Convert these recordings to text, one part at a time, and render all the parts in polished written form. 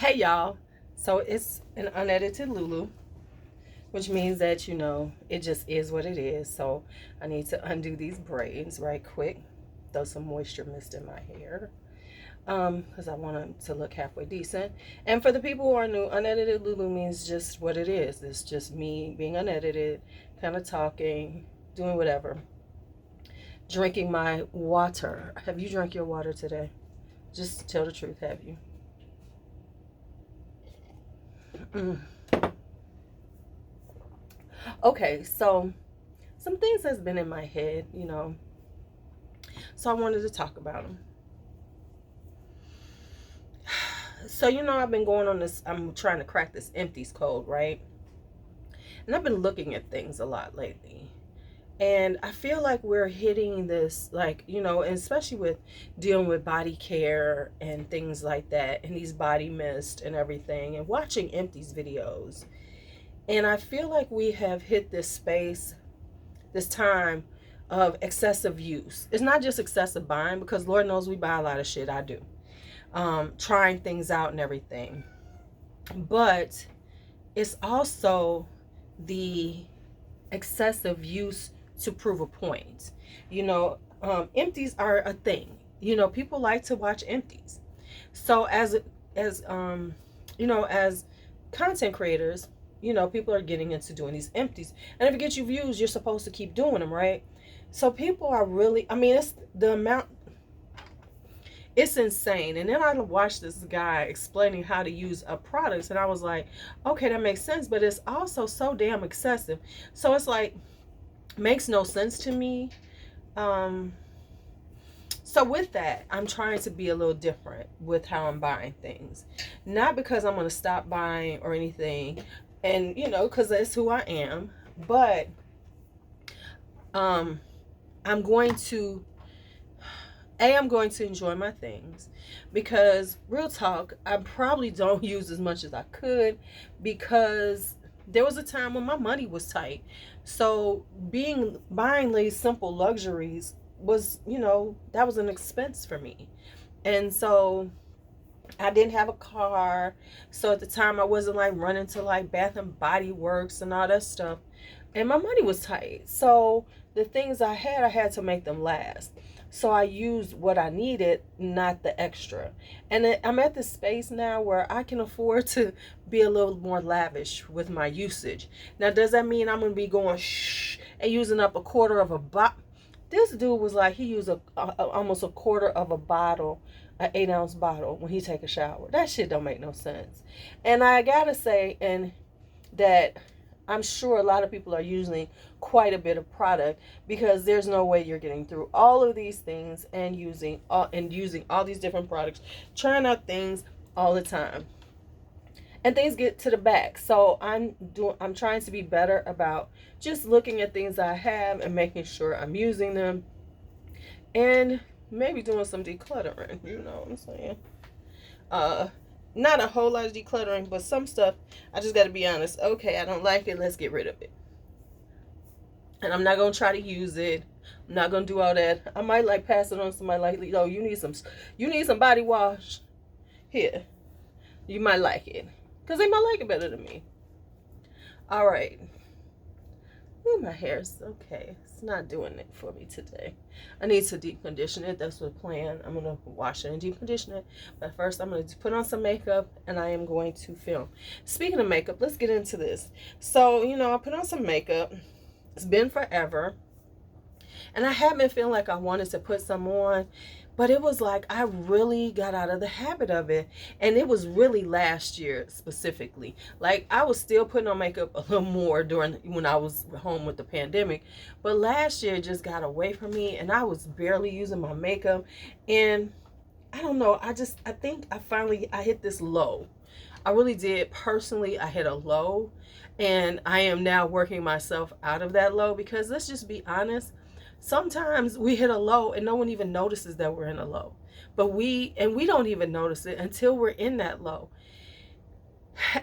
Hey y'all, so it's an unedited Lulu, which means that it just is what it is. So I need to undo these braids right quick, throw some moisture mist in my hair, because I want it to look halfway decent. And for the people who are new, unedited Lulu means just what it is. It's just me being unedited, kind of talking, doing whatever, drinking my water. Have you drank your water today? Just tell the truth, have you? Mm. Okay, so some things has been in my head. So I wanted to talk about them. So I've been going on this. I'm trying to crack this empties code, right? And I've been looking at things a lot lately, and I feel like we're hitting this, like, and especially with dealing with body care and things like that, and these body mist and everything, and watching empties videos. And I feel like we have hit this space, this time of excessive use. It's not just excessive buying, because Lord knows we buy a lot of shit. I do. Trying things out and everything. But it's also the excessive use to prove a point. Empties are a thing. People like to watch empties. So as content creators, people are getting into doing these empties. And if it gets you views, you're supposed to keep doing them, right? So people are really, it's the amount, it's insane. And then I watched this guy explaining how to use a product, and I was like, okay, that makes sense, but it's also so damn excessive. So it's like, makes no sense to me. So with that, I'm trying to be a little different with how I'm buying things. Not because I'm going to stop buying or anything, and because that's who I am, but I'm going to enjoy my things, because real talk, I probably don't use as much as I could, because there was a time when my money was tight. So buying these simple luxuries was, that was an expense for me. And so I didn't have a car. So at the time I wasn't like running to like Bath and Body Works and all that stuff. And my money was tight. So the things I had to make them last. So I used what I needed, not the extra. And I'm at this space now where I can afford to be a little more lavish with my usage. Now, does that mean I'm going to be going shh and using up a quarter of a bottle? This dude was like, he used almost a quarter of a bottle, an 8-ounce bottle, when he take a shower. That shit don't make no sense. And I gotta say, and that I'm sure a lot of people are using quite a bit of product, because there's no way you're getting through all of these things and using all these different products, trying out things all the time. And things get to the back. So I'm trying to be better about just looking at things I have and making sure I'm using them, and maybe doing some decluttering, you know what I'm saying? Not a whole lot of decluttering, but some stuff I just got to be honest. Okay, I don't like it, let's get rid of it. And I'm not going to try to use it. I'm not going to do all that. I might like pass it on to somebody, like, oh, you need some body wash. Here. You might like it, because they might like it better than me. All right. Ooh, my hair's okay. It's not doing it for me today. I need to deep condition it. That's the plan. I'm going to wash it and deep condition it. But first, I'm going to put on some makeup, and I am going to film. Speaking of makeup, let's get into this. So, I put on some makeup. It's been forever. And I have been feeling like I wanted to put some on, but it was like I really got out of the habit of it. And it was really last year specifically. Like, I was still putting on makeup a little more when I was home with the pandemic. But last year it just got away from me, and I was barely using my makeup. And I don't know, I think I hit this low. I really did. Personally, I hit a low, and I am now working myself out of that low, because let's just be honest, sometimes we hit a low and no one even notices that we're in a low. But we don't even notice it until we're in that low.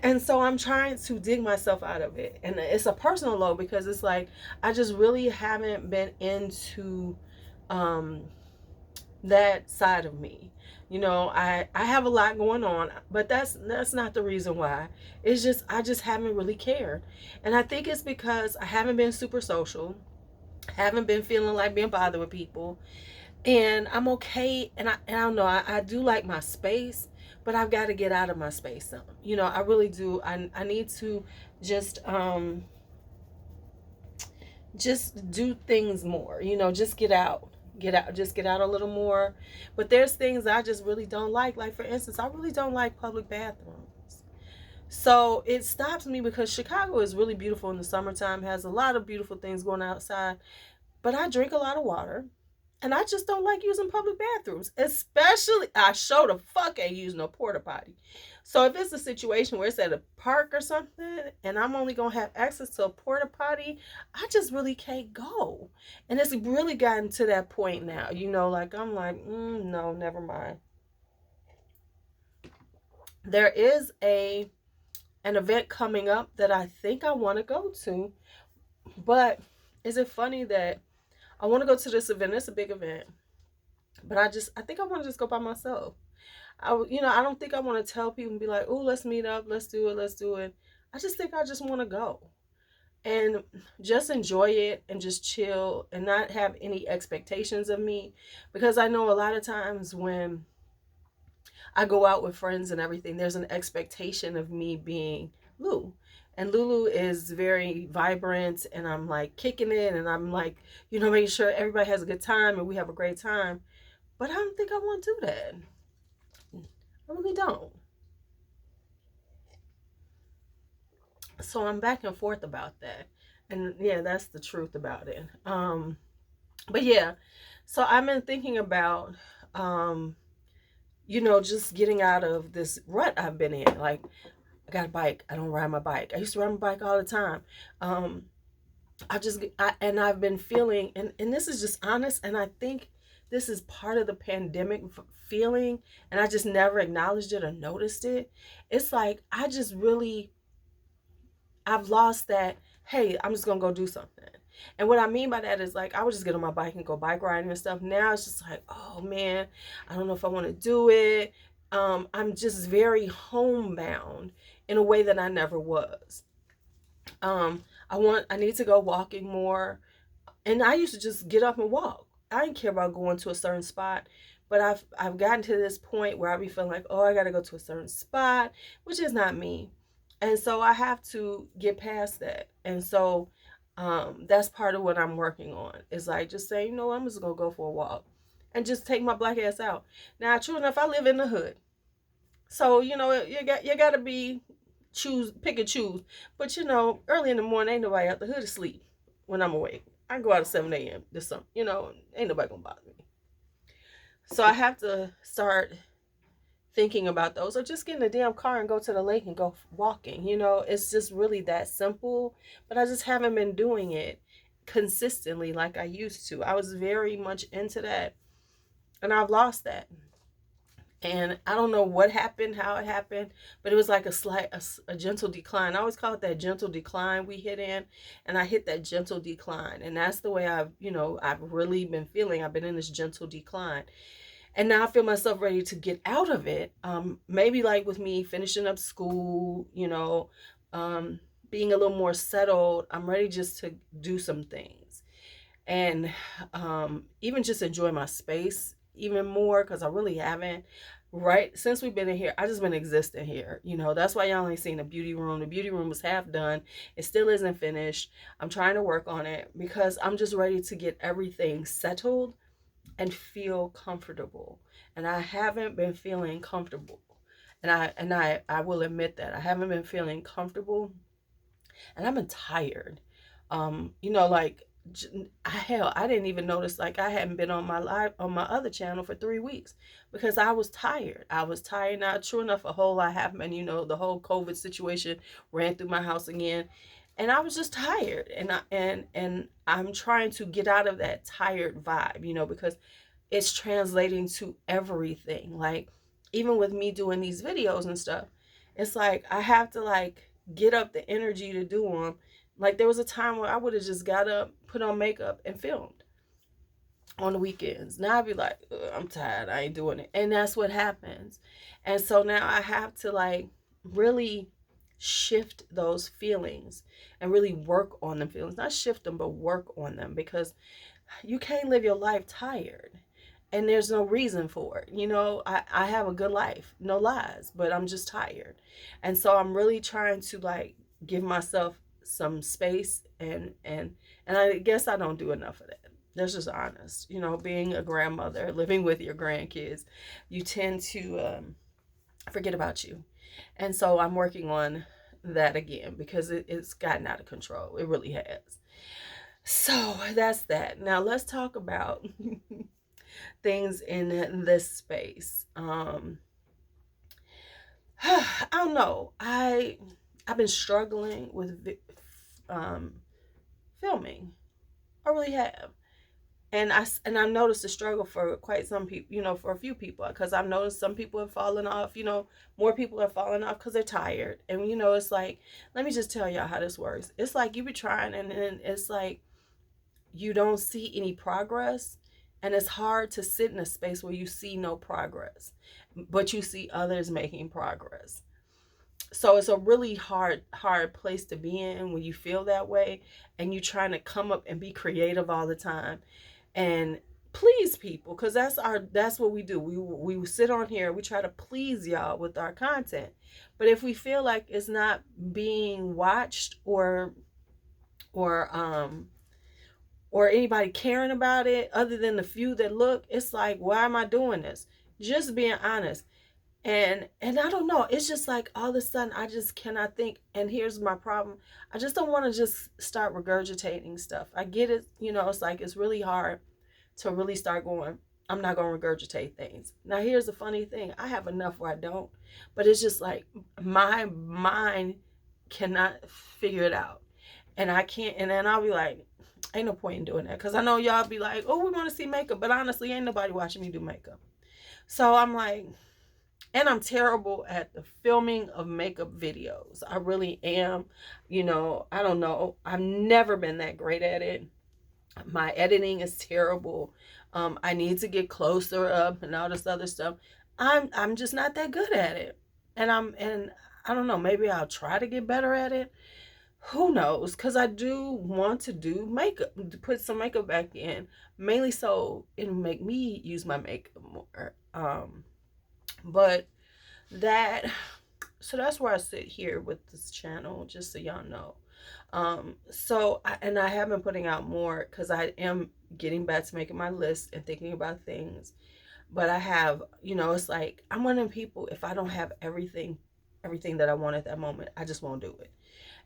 And so I'm trying to dig myself out of it. And it's a personal low, because it's like I just really haven't been into that side of me. I have a lot going on, but that's not the reason why. It's just I just haven't really cared. And I think it's because I haven't been super social, haven't been feeling like being bothered with people. And I'm okay, and I don't know, I do like my space, but I've got to get out of my space some. I really do. I need to just just do things more, just get out a little more. But there's things I just really don't like for instance, I really don't like public bathrooms. So it stops me because Chicago is really beautiful in the summertime, has a lot of beautiful things going outside, but I drink a lot of water. And I just don't like using public bathrooms. Especially, I show the fuck ain't using no porta potty. So if it's a situation where it's at a park or something and I'm only going to have access to a porta potty, I just really can't go. And it's really gotten to that point now, like I'm like, no, never mind. There is an event coming up that I think I want to go to, but is it funny that I want to go to this event? It's a big event, but I think I want to just go by myself. I don't think I want to tell people and be like, oh, let's meet up, let's do it, let's do it. I just think I just want to go and just enjoy it and just chill and not have any expectations of me, because I know a lot of times when I go out with friends and everything, there's an expectation of me being Lou. And Lulu is very vibrant, and I'm like kicking it, and I'm like, making sure everybody has a good time and we have a great time. But I don't think I want to do that. I really don't. So I'm back and forth about that. And yeah, that's the truth about it. But yeah, so I've been thinking about just getting out of this rut I've been in. Like, I got a bike. I don't ride my bike. I used to ride my bike all the time. Um, and I've been feeling, and this is just honest, and I think this is part of the pandemic feeling, and I just never acknowledged it or noticed it. It's like I've lost that, hey, I'm just gonna go do something. And what I mean by that is, like, I would just get on my bike and go bike riding and stuff. Now it's just like, oh man, I don't know if I want to do it. I'm just very homebound in a way that I never was. I need to go walking more. And I used to just get up and walk. I didn't care about going to a certain spot, but I've gotten to this point where I be feeling like, oh, I gotta go to a certain spot, which is not me. And so I have to get past that. And so that's part of what I'm working on. Is like just saying, I'm just gonna go for a walk and just take my black ass out. Now, true enough, I live in the hood. So, you gotta be pick and choose. But early in the morning, ain't nobody out the hood asleep when I'm awake. I go out at 7 a.m. this summer, ain't nobody gonna bother me. So I have to start thinking about those, or just get in a damn car and go to the lake and go walking. It's just really that simple, but I just haven't been doing it consistently like I used to. I was very much into that, and I've lost that. And I don't know what happened, how it happened, but it was like a gentle decline. I always call it that gentle decline we hit in, and I hit that gentle decline, and that's the way I've really been feeling. I've been in this gentle decline, and now I feel myself ready to get out of it. Maybe like with me finishing up school, being a little more settled, I'm ready just to do some things, and even just enjoy my space even more, because I really haven't. Right since we've been in here, I just been existing here. That's why y'all ain't seen the beauty room. The beauty room was half done. It still isn't finished. I'm trying to work on it because I'm just ready to get everything settled and feel comfortable. And I haven't been feeling comfortable. And I will admit that I haven't been feeling comfortable, and I've been tired. Like, hell, I didn't even notice, like, I hadn't been on my other channel for 3 weeks because I was tired. I was tired. Now, true enough, a whole lot happened. The whole COVID situation ran through my house again, and I was just tired. And I'm trying to get out of that tired vibe, because it's translating to everything. Like, even with me doing these videos and stuff, it's like I have to, like, get up the energy to do them. Like, there was a time where I would have just got up, put on makeup, and filmed. on the weekends. Now I'd be like, I'm tired, I ain't doing it. And that's what happens. And so now I have to like really shift those feelings and really work on them feelings. Not shift them, but work on them, because you can't live your life tired. And there's no reason for it. I have a good life, no lies, but I'm just tired. And so I'm really trying to like give myself some space, and I guess I don't do enough of that. That's just honest. Being a grandmother, living with your grandkids, you tend to forget about you. And so I'm working on that again, because it's gotten out of control. It really has. So that's that. Now let's talk about things in this space. I don't know. I've been struggling with um, filming. I really have. And I've noticed the struggle for quite some people, for a few people, because I've noticed some people have fallen off. More people are falling off because they're tired. And it's like, let me just tell y'all how this works. It's like you be trying, and then it's like you don't see any progress, and it's hard to sit in a space where you see no progress, but you see others making progress. So it's a really hard place to be in when you feel that way, and you trying to come up and be creative all the time and please people, because that's what we do. We sit on here, we try to please y'all with our content. But if we feel like it's not being watched, or anybody caring about it other than the few that look, it's like, why am I doing this? Just being honest. And I don't know, it's just like all of a sudden I just cannot think. And here's my problem: I just don't want to just start regurgitating stuff. I get it, it's like it's really hard to really start going, I'm not going to regurgitate things. Now here's the funny thing: I have enough where I don't, but it's just like my mind cannot figure it out. And I can't, and then I'll be like, ain't no point in doing that, because I know y'all be like, oh, we want to see makeup, but honestly ain't nobody watching me do makeup. So I'm like, and I'm terrible at the filming of makeup videos. I really am. I don't know, I've never been that great at it. My editing is terrible. I need to get closer up and all this other stuff. I'm just not that good at it. And I don't know, maybe I'll try to get better at it. Who knows? Because I do want to do makeup, to put some makeup back in, mainly so it'll make me use my makeup more. But that, so that's where I sit here with this channel, just so y'all know. And I have been putting out more because I am getting back to making my list and thinking about things. But I have, it's like I'm one of them people, if I don't have everything that I want at that moment, I just won't do it.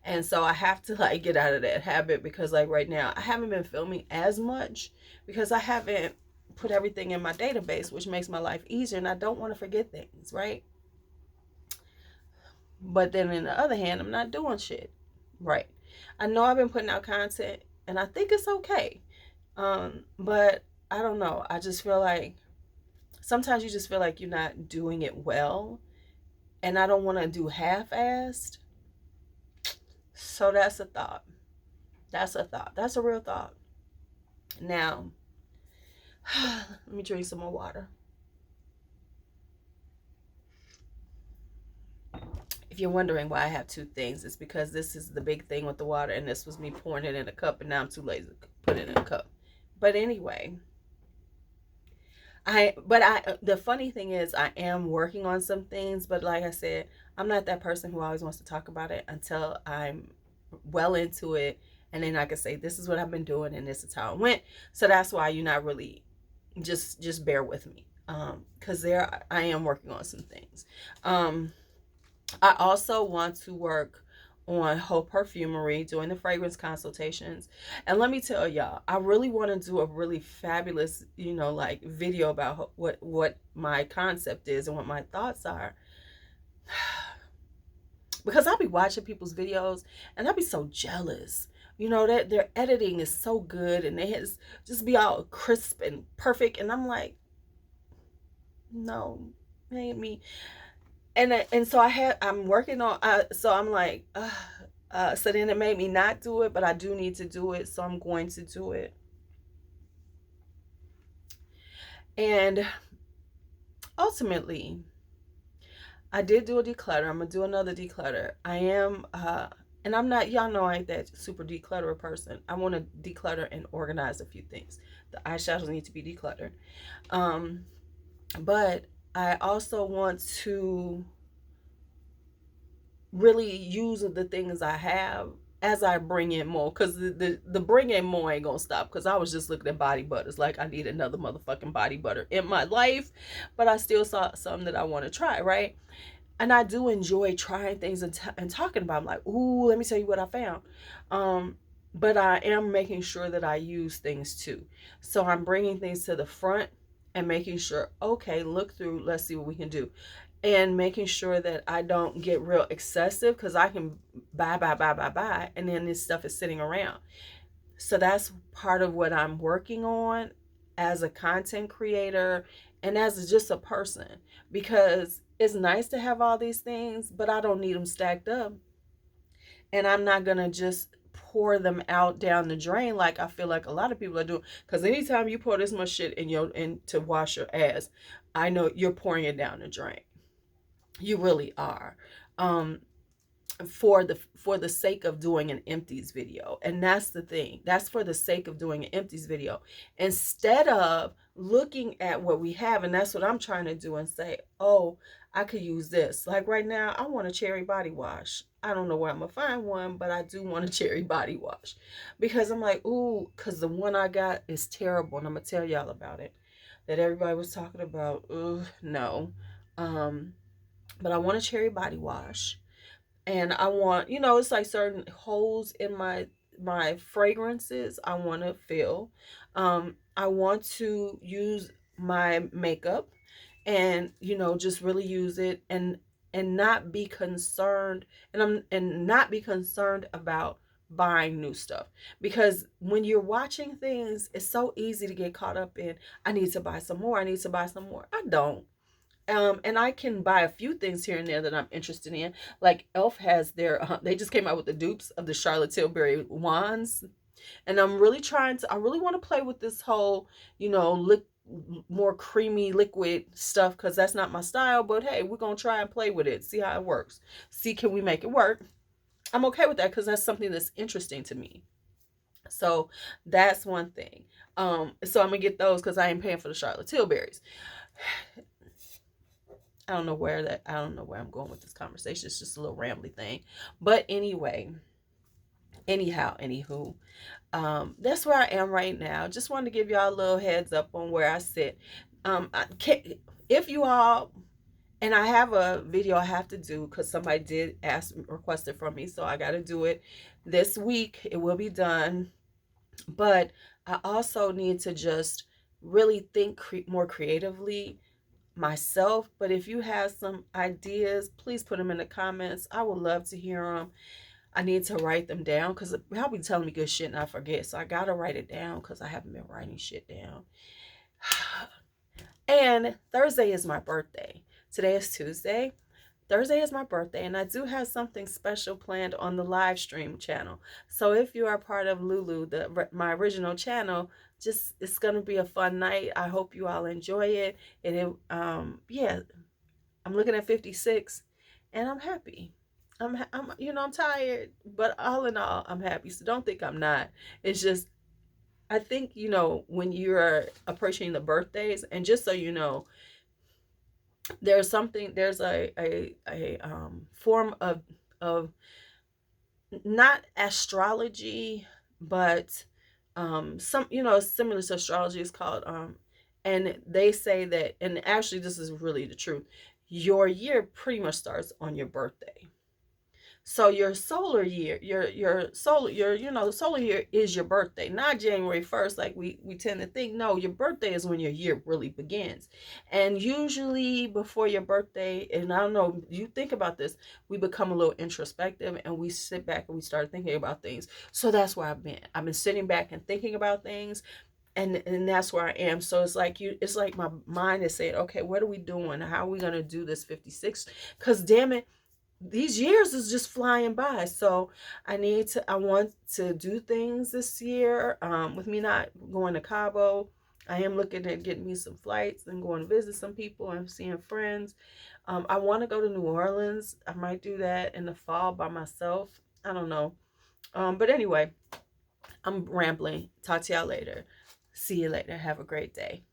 And so I have to like get out of that habit, because like right now I haven't been filming as much because I haven't put everything in my database, which makes my life easier, and I don't want to forget things, right? But then on the other hand, I'm not doing shit, right? I know I've been putting out content and I think it's okay. But I don't know. I just feel like sometimes you just feel like you're not doing it well, and I don't want to do half-assed. So that's a thought. That's a thought. That's a real thought. Now, let me drink some more water. If you're wondering why I have two things, it's because this is the big thing with the water, and this was me pouring it in a cup, and now I'm too lazy to put it in a cup. But anyway, the funny thing is I am working on some things, but like I said, I'm not that person who always wants to talk about it until I'm well into it, and then I can say this is what I've been doing and this is how it went. So that's why you're not really, just bear with me, because I am working on some things. I also want to work on Whole Perfumery, doing the fragrance consultations. And let me tell y'all, I really want to do a really fabulous, like video about what my concept is and what my thoughts are. Because I'll be watching people's videos and I'll be so jealous. That their editing is so good and they just be all crisp and perfect. And I'm like, no, it ain't me. And so I'm working on, so I'm like, so then it made me not do it, but I do need to do it, so I'm going to do it. And ultimately, I did do a declutter. I'm gonna do another declutter. I am and I'm not, y'all know I ain't that super declutter person. I want to declutter and organize a few things. The eyeshadows need to be decluttered. Um, but I also want to really use the things I have as I bring in more, because the bring in more ain't gonna stop, because I was just looking at body butters like I need another motherfucking body butter in my life, but I still saw something that I want to try, right? And I do enjoy trying things and talking about them, like, ooh, let me tell you what I found. um but I am making sure that I use things too, so I'm bringing things to the front and making sure, okay, look through, let's see what we can do, and making sure that I don't get real excessive, because I can buy, and then this stuff is sitting around. So that's part of what I'm working on as a content creator and as just a person, because it's nice to have all these things, but I don't need them stacked up, and I'm not going to just pour them out down the drain like I feel like a lot of people are doing, because anytime you pour this much shit in to wash your ass, I know you're pouring it down the drain. You really are. Um, for the sake of doing an empties video, and that's the thing, that's for the sake of doing an empties video, instead of looking at what we have. And that's what I'm trying to do, and say, oh, I could use this. Like right now, I want a cherry body wash. I don't know where I'm gonna find one, but I do want a cherry body wash, because I'm like, ooh, because the one I got is terrible, and I'm gonna tell y'all about it, that everybody was talking about. Ooh, no. um but I want a cherry body wash, and I want, it's like certain holes in my fragrances I want to fill. I want to use my makeup, and just really use it, and not be concerned, and not be concerned about buying new stuff, because when you're watching things, it's so easy to get caught up in, I need to buy some more, I need to buy some more. I don't. And I can buy a few things here and there that I'm interested in. Like Elf has they just came out with the dupes of the Charlotte Tilbury wands. And I'm really I really want to play with this whole, more creamy liquid stuff, because that's not my style. But hey, we're going to try and play with it, see how it works. See, can we make it work? I'm okay with that, because that's something that's interesting to me. So that's one thing. So I'm going to get those, because I ain't paying for the Charlotte Tilburys. I don't know where I'm going with this conversation. It's just a little rambly thing. But anyway, anywho, that's where I am right now. Just wanted to give y'all a little heads up on where I sit. If you all, and I have a video I have to do, because somebody did request it from me, so I got to do it this week. It will be done. But I also need to just really think more creatively myself. But if you have some ideas, please put them in the comments. I would love to hear them. I need to write them down, because y'all be telling me good shit and I forget, so I gotta write it down, because I haven't been writing shit down. And Thursday is my birthday. Today is Tuesday. Thursday is my birthday, and I do have something special planned on the live stream channel. So if you are part of LuuLuu, my original channel, just, it's gonna be a fun night. I hope you all enjoy it. And yeah, I'm looking at 56, and I'm happy. I'm tired, but all in all, I'm happy. So don't think I'm not. It's just, I think, when you're approaching the birthdays, and just so you know, there's a form of not astrology, but some, similar to astrology, is called and they say that, and actually this is really the truth, your year pretty much starts on your birthday. So your solar year, the solar year is your birthday, not January 1st like we tend to think. No, your birthday is when your year really begins. And usually before your birthday, and I don't know, you think about this, we become a little introspective, and we sit back and we start thinking about things. So that's where I've been sitting back and thinking about things, and that's where I am. So it's like my mind is saying, okay, what are we doing? How are we gonna do this 56? Because damn it, these years is just flying by. So I want to do things this year, with me not going to Cabo. I am looking at getting me some flights and going to visit some people and seeing friends. I want to go to New Orleans. I might do that in the fall by myself. I don't know. But anyway, I'm rambling. Talk to y'all later. See you later. Have a great day.